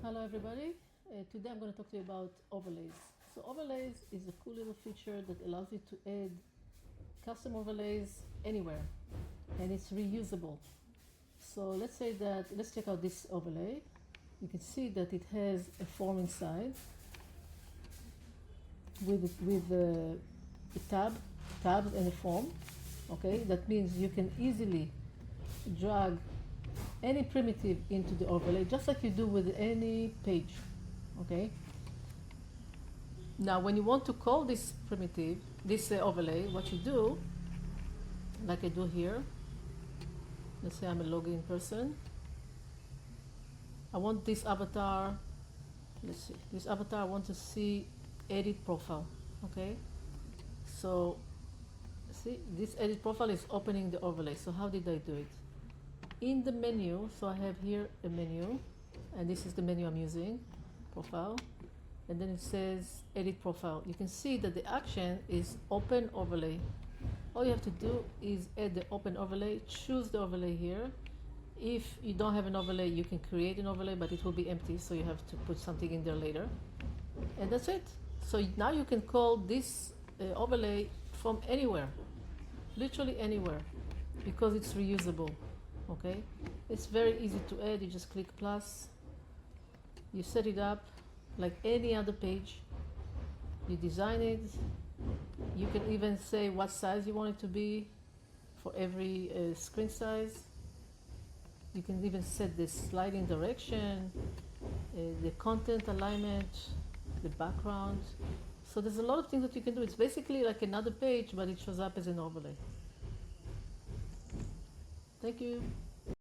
Hello everybody. Today I'm going to talk to you about overlays. So overlays is a cool little feature that allows you to add custom overlays anywhere, and it's reusable. So let's check out this overlay. You can see that it has a form inside with the tabs and a form. Okay, that means you can easily drag any primitive into the overlay, just like you do with any page. Okay. Now, when you want to call this primitive, this overlay, what you do, like I do here, let's say I'm a login person. I want this avatar, let's see, this avatar, I want to see edit profile. Okay. So, see, this edit profile is opening the overlay. So how did I do it? In the menu, so I have here a menu, and this is the menu I'm using, profile, and then it says edit profile. You can see that the action is open overlay. All you have to do is add the open overlay, choose the overlay here. If you don't have an overlay, you can create an overlay, but it will be empty, so you have to put something in there later. And that's it. So now you can call this overlay from anywhere, literally anywhere, because it's reusable. Okay, it's very easy to add. You just click plus, you set it up like any other page, you design it. You can even say what size you want it to be for every screen size. You can even set the sliding direction, the content alignment, the background. So there's a lot of things that you can do. It's basically like another page, but it shows up as an overlay. Thank you.